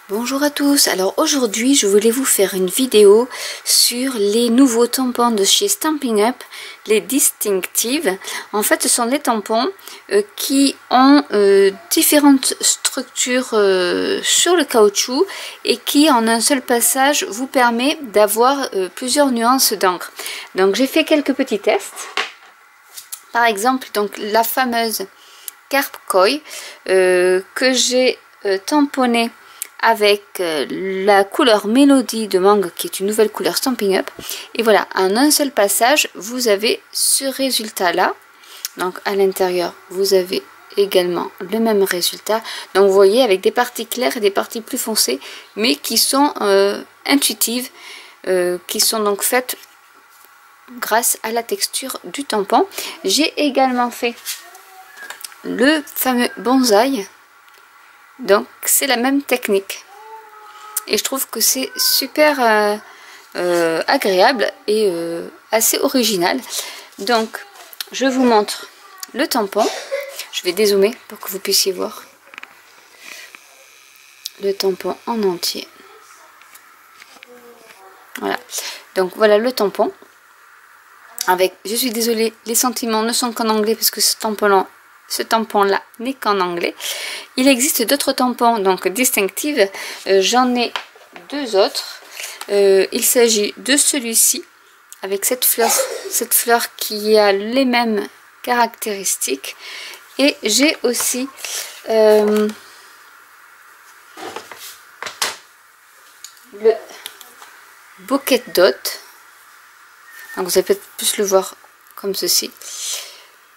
Bonjour à tous, alors aujourd'hui je voulais vous faire une vidéo sur les nouveaux tampons de chez Stampin' Up, les Distinctive. En fait ce sont des tampons qui ont différentes structures sur le caoutchouc et qui en un seul passage vous permet d'avoir plusieurs nuances d'encre. Donc j'ai fait quelques petits tests. Par exemple donc la fameuse Carp Koi que j'ai tamponnée avec la couleur Mélodie de mangue qui est une nouvelle couleur Stampin' Up. Et voilà, en un seul passage vous avez ce résultat là. Donc à l'intérieur vous avez également le même résultat. Donc vous voyez, avec des parties claires et des parties plus foncées, mais qui sont intuitives, qui sont donc faites grâce à la texture du tampon. J'ai également fait le fameux bonsaï. Donc c'est la même technique et je trouve que c'est super agréable et assez original. Donc je vous montre le tampon, je vais dézoomer pour que vous puissiez voir le tampon en entier. Voilà, donc voilà le tampon avec, je suis désolée, les sentiments ne sont qu'en anglais parce que ce tampon là n'est qu'en anglais. Il existe d'autres tampons donc Distinctive, j'en ai deux autres. Il s'agit de celui-ci avec cette fleur qui a les mêmes caractéristiques, et j'ai aussi le Bouquet Dot. Donc vous allez peut-être plus le voir comme ceci.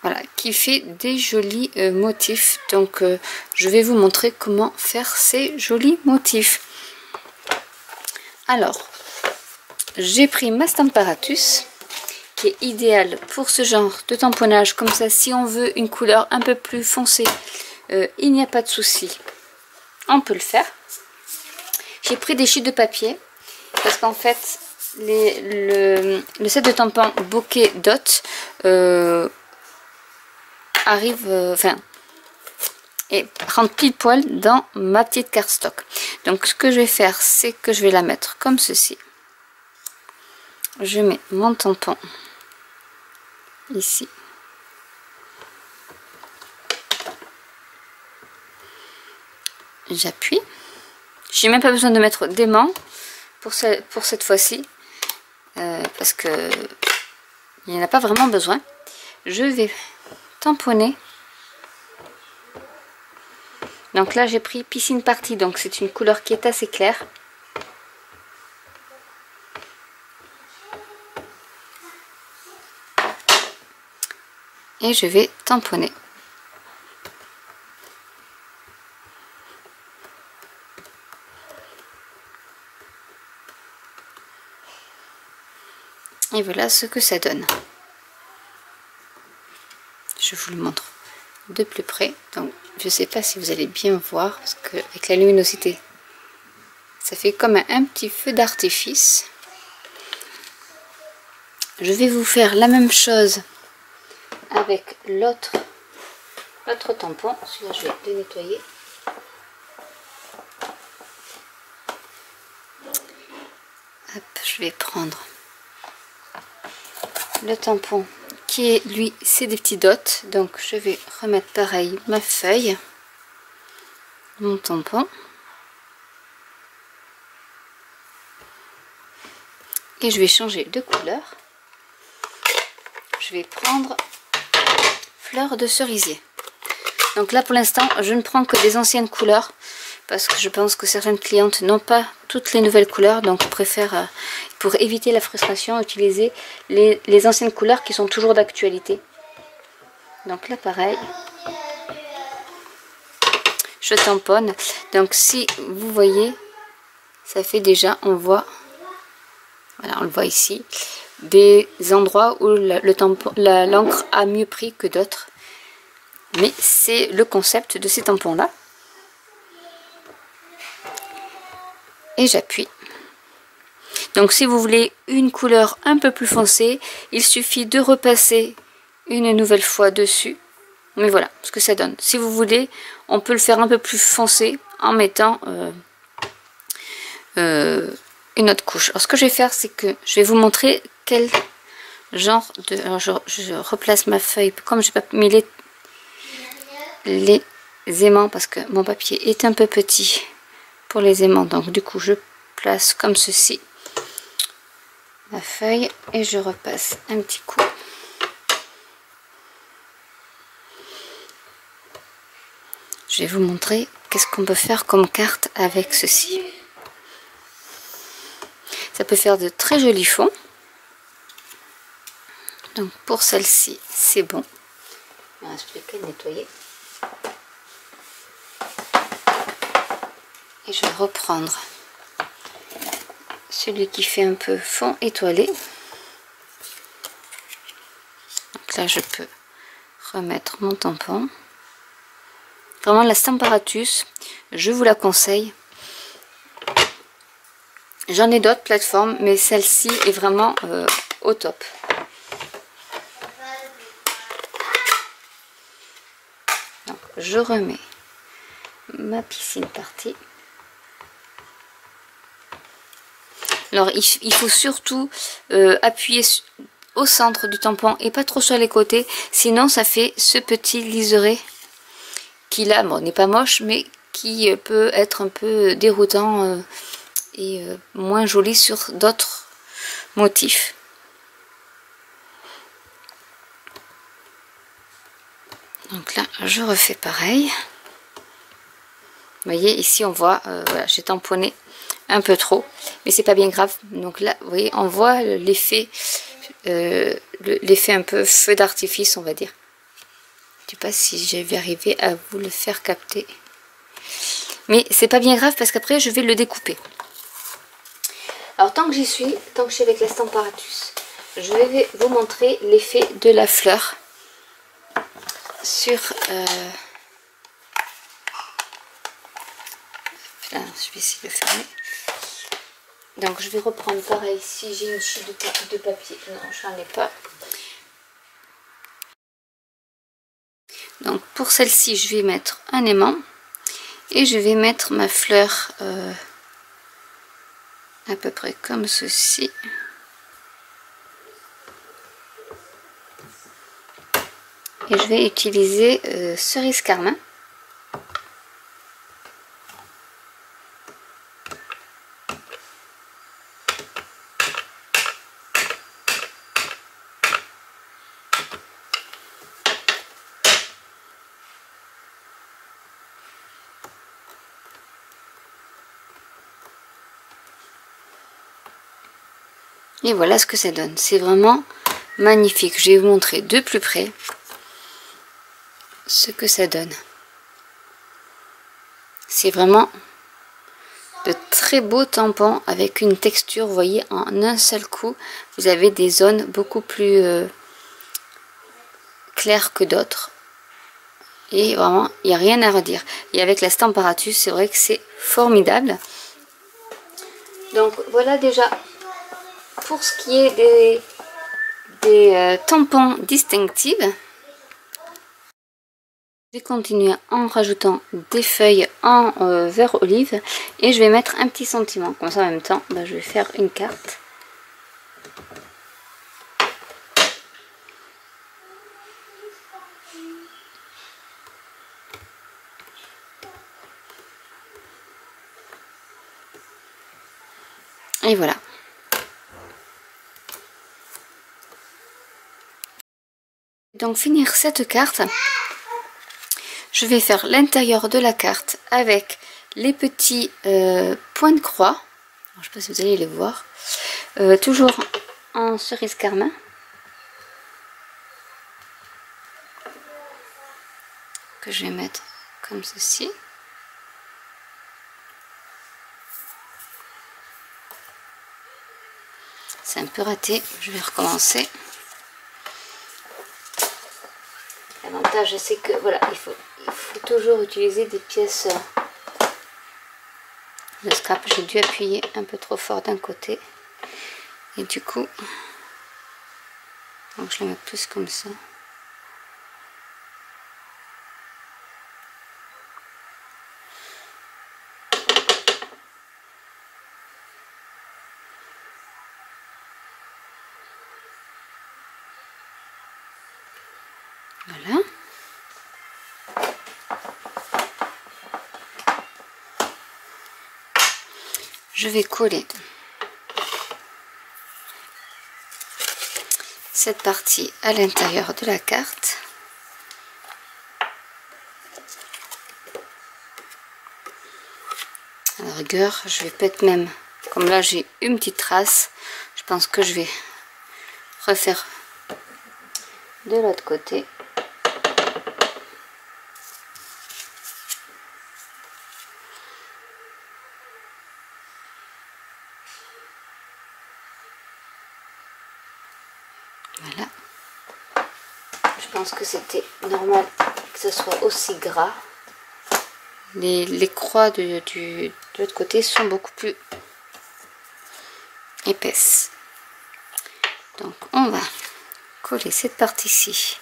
Voilà, qui fait des jolis motifs. Donc je vais vous montrer comment faire ces jolis motifs. Alors, j'ai pris ma Stamparatus, qui est idéale pour ce genre de tamponnage. Comme ça, si on veut une couleur un peu plus foncée, il n'y a pas de souci, on peut le faire. J'ai pris des chutes de papier, parce qu'en fait, le set de tampons Bouquet Dot arrive, et rentre pile poil dans ma petite cardstock. Donc ce que je vais faire, c'est que je vais la mettre comme ceci. Je mets mon tampon ici. J'appuie. J'ai même pas besoin de mettre d'aimant pour cette fois-ci, parce que il n'y en a pas vraiment besoin. Je vais tamponner. Donc là j'ai pris Piscine Party, donc c'est une couleur qui est assez claire. Et je vais tamponner. Et voilà ce que ça donne. Je vous le montre de plus près. Donc je ne sais pas si vous allez bien voir, parce que avec la luminosité ça fait comme un petit feu d'artifice. Je vais vous faire la même chose avec l'autre tampon. Celui-là je vais le nettoyer. Hop, je vais prendre le tampon qui est, lui, c'est des petits dots. Donc je vais remettre pareil ma feuille, mon tampon, et je vais changer de couleur. Je vais prendre fleur de cerisier. Donc là pour l'instant je ne prends que des anciennes couleurs, parce que je pense que certaines clientes n'ont pas toutes les nouvelles couleurs, donc je préfère, pour éviter la frustration, utiliser les anciennes couleurs qui sont toujours d'actualité. Donc là pareil, je tamponne. Donc si vous voyez, ça fait déjà, on voit, voilà, on le voit ici, des endroits où l'encre a mieux pris que d'autres. Mais c'est le concept de ces tampons là. Et j'appuie. Donc si vous voulez une couleur un peu plus foncée, il suffit de repasser une nouvelle fois dessus. Mais voilà ce que ça donne. Si vous voulez, on peut le faire un peu plus foncé en mettant une autre couche. Alors ce que je vais faire, c'est que je vais vous montrer quel genre de... Alors je replace ma feuille, comme je n'ai pas mis les aimants parce que mon papier est un peu petit pour les aimants, donc du coup je place comme ceci ma feuille et je repasse un petit coup. Je vais vous montrer qu'est-ce qu'on peut faire comme carte avec ceci. Ça peut faire de très jolis fonds. Donc pour celle-ci, c'est bon. Il ne reste plus qu'à nettoyer. Et je vais reprendre celui qui fait un peu fond étoilé. Donc là, je peux remettre mon tampon. Vraiment, la Stamparatus, je vous la conseille. J'en ai d'autres plateformes, mais celle-ci est vraiment au top. Donc, je remets ma piscine partie. Alors, il faut surtout appuyer au centre du tampon et pas trop sur les côtés. Sinon, ça fait ce petit liseré qui là, bon, n'est pas moche, mais qui peut être un peu déroutant et moins joli sur d'autres motifs. Donc là, je refais pareil. Vous voyez, ici on voit, voilà, j'ai tamponné un peu trop, mais c'est pas bien grave. Donc là, vous voyez, on voit l'effet un peu feu d'artifice, on va dire. Je sais pas si je vais arriver à vous le faire capter, mais c'est pas bien grave parce qu'après je vais le découper. Alors tant que j'y suis, tant que je suis avec la Stamparatus, je vais vous montrer l'effet de la fleur sur là, je vais essayer de le fermer. Donc je vais reprendre pareil, si j'ai une chute de papier, non j'en ai pas. Donc pour celle-ci, je vais mettre un aimant et je vais mettre ma fleur à peu près comme ceci. Et je vais utiliser cerise carmin. Et voilà ce que ça donne. C'est vraiment magnifique. Je vais vous montrer de plus près ce que ça donne. C'est vraiment de très beaux tampons avec une texture, vous voyez, en un seul coup. Vous avez des zones beaucoup plus claires que d'autres. Et vraiment, il n'y a rien à redire. Et avec la Stamparatus, c'est vrai que c'est formidable. Donc voilà déjà pour ce qui est des tampons distinctifs. Je vais continuer en rajoutant des feuilles en vert olive et je vais mettre un petit sentiment. Comme ça en même temps, bah, je vais faire une carte. Et voilà. Donc finir cette carte, je vais faire l'intérieur de la carte avec les petits points de croix. Je ne sais pas si vous allez les voir. Toujours en cerise carmin. Que je vais mettre comme ceci. C'est un peu raté, je vais recommencer. L'avantage c'est que voilà, il faut toujours utiliser des pièces de scrap. J'ai dû appuyer un peu trop fort d'un côté et du coup donc je le mets plus comme ça. Voilà. Je vais coller cette partie à l'intérieur de la carte. À la rigueur, je vais peut-être même, comme là j'ai une petite trace, je pense que je vais refaire de l'autre côté. Voilà. Je pense que c'était normal que ce soit aussi gras. Les croix de l'autre côté sont beaucoup plus épaisses. Donc on va coller cette partie-ci.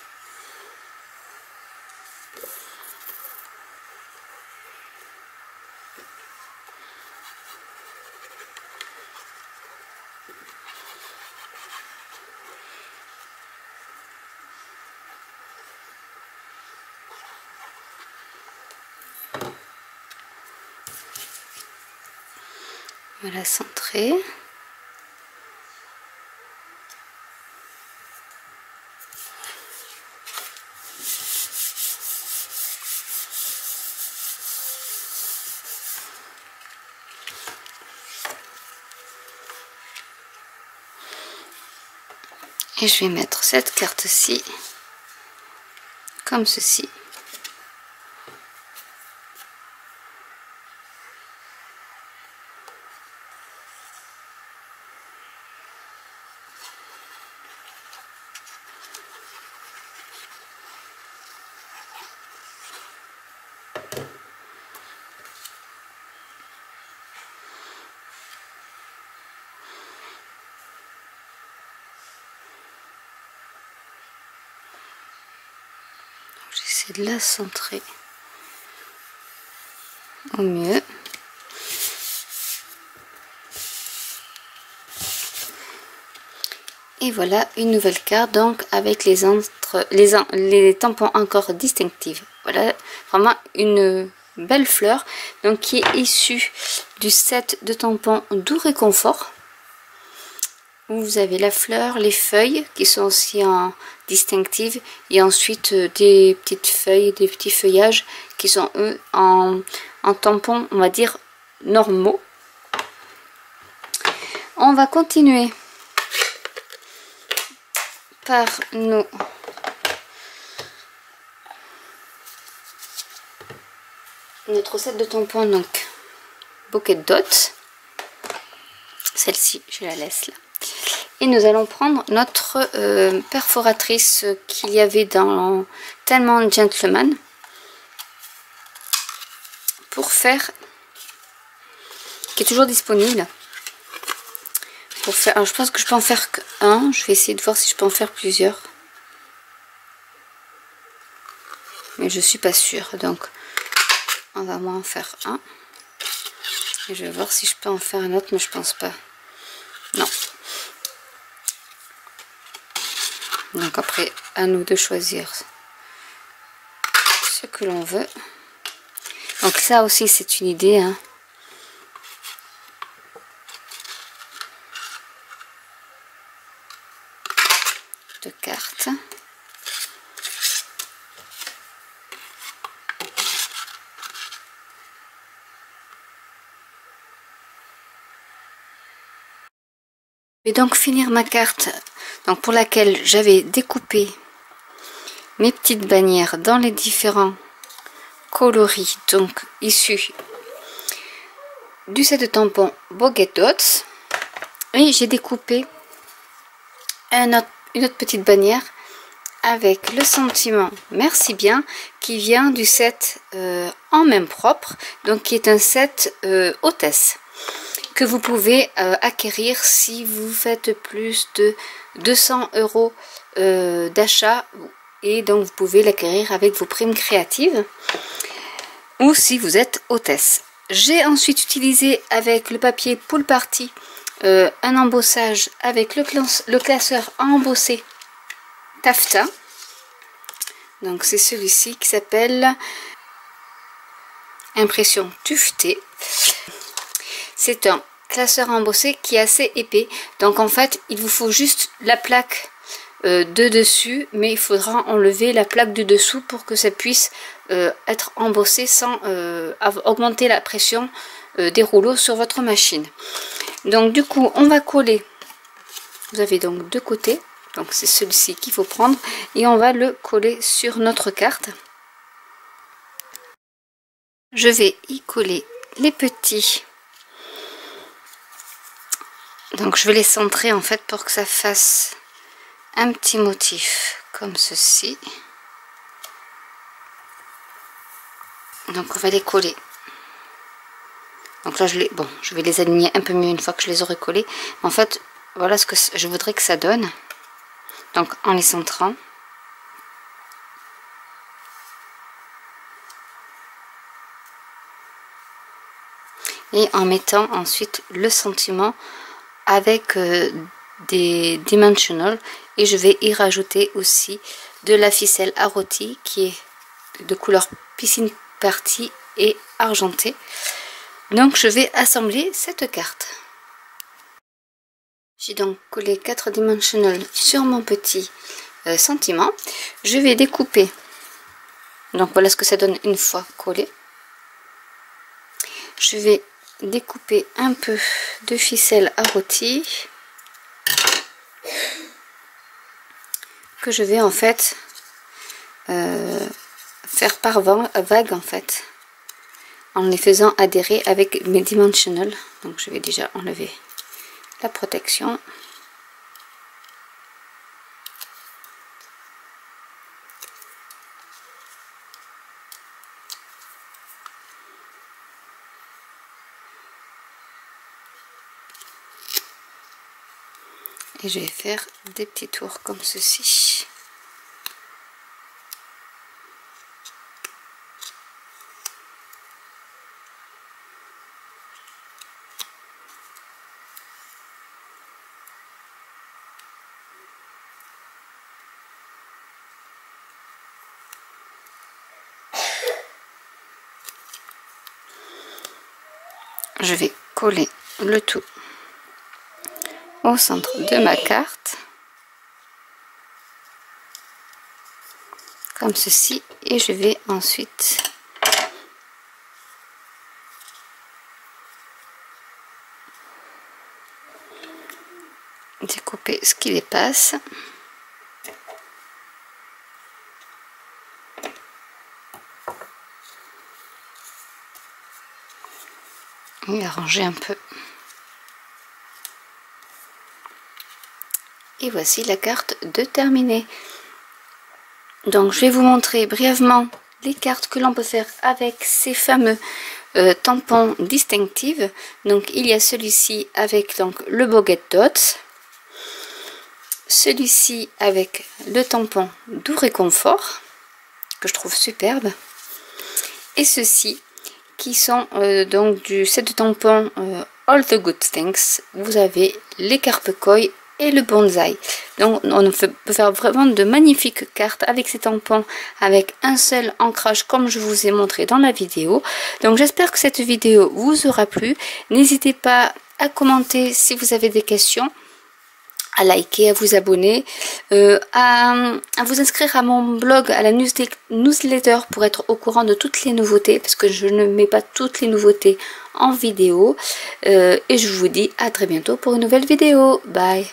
Voilà, centré. Et je vais mettre cette carte-ci comme ceci. J'essaie de la centrer au mieux. Et voilà une nouvelle carte, donc avec les tampons encore distinctifs. Voilà vraiment une belle fleur, donc qui est issue du set de tampons Doux Réconfort. Vous avez la fleur, les feuilles qui sont aussi en distinctive, et ensuite des petites feuilles, des petits feuillages qui sont eux en tampons, on va dire normaux. On va continuer par notre set de tampons, donc Bouquet Dots. Celle-ci, je la laisse là. Et nous allons prendre notre perforatrice qu'il y avait dans Tellement Gentleman pour faire, qui est toujours disponible. Pour faire, alors je pense que je peux en faire qu'un. Je vais essayer de voir si je peux en faire plusieurs. Mais je suis pas sûre. Donc on va moins en faire un. Et je vais voir si je peux en faire un autre, mais je pense pas. Non. Donc après, à nous de choisir ce que l'on veut. Donc ça aussi, c'est une idée, hein. De cartes. Je vais donc finir ma carte, donc pour laquelle j'avais découpé mes petites bannières dans les différents coloris, donc issus du set de tampons Bouquet Dots, et j'ai découpé une autre petite bannière avec le sentiment Merci bien, qui vient du set en main propre, donc qui est un set hôtesse que vous pouvez acquérir si vous faites plus de 200 € d'achat, et donc vous pouvez l'acquérir avec vos primes créatives ou si vous êtes hôtesse. J'ai ensuite utilisé avec le papier Pool Party un embossage avec le classeur embossé taffetas. Donc c'est celui-ci qui s'appelle Impression tuffetée. C'est un classeur embossé qui est assez épais. Donc en fait, il vous faut juste la plaque de dessus, mais il faudra enlever la plaque du dessous pour que ça puisse être embossé sans augmenter la pression des rouleaux sur votre machine. Donc du coup, on va coller. Vous avez donc deux côtés. Donc c'est celui-ci qu'il faut prendre et on va le coller sur notre carte. Je vais y coller les petits. Donc je vais les centrer en fait pour que ça fasse un petit motif comme ceci. Donc on va les coller. Donc là je vais les aligner un peu mieux une fois que je les aurai collés. En fait, voilà ce que je voudrais que ça donne. Donc en les centrant. Et en mettant ensuite le sentiment avec des dimensional, et je vais y rajouter aussi de la ficelle à rôti qui est de couleur piscine party et argentée. Donc je vais assembler cette carte. J'ai donc collé 4 dimensional sur mon petit sentiment. Je vais découper. Donc voilà ce que ça donne une fois collé. Je vais découper un peu de ficelle à rôti que je vais en fait faire par vague en fait, en les faisant adhérer avec mes dimensional. Donc je vais déjà enlever la protection. Et je vais faire des petits tours comme ceci. Je vais coller le tout au centre de ma carte comme ceci, et je vais ensuite découper ce qui dépasse et arranger un peu. Et voici la carte de terminée. Donc je vais vous montrer brièvement les cartes que l'on peut faire avec ces fameux tampons distinctifs. Donc il y a celui-ci avec donc le Boget Dots, celui-ci avec le tampon Doux Réconfort que je trouve superbe, et ceux-ci qui sont donc du set de tampons All the Good Things. Vous avez les Carpe-Koi et le bonsaï. Donc on peut faire vraiment de magnifiques cartes avec ces tampons avec un seul ancrage comme je vous ai montré dans la vidéo. Donc j'espère que cette vidéo vous aura plu. N'hésitez pas à commenter si vous avez des questions, à liker, à vous abonner, à vous inscrire à mon blog, à la newsletter pour être au courant de toutes les nouveautés, parce que je ne mets pas toutes les nouveautés en vidéo. Et je vous dis à très bientôt pour une nouvelle vidéo. Bye!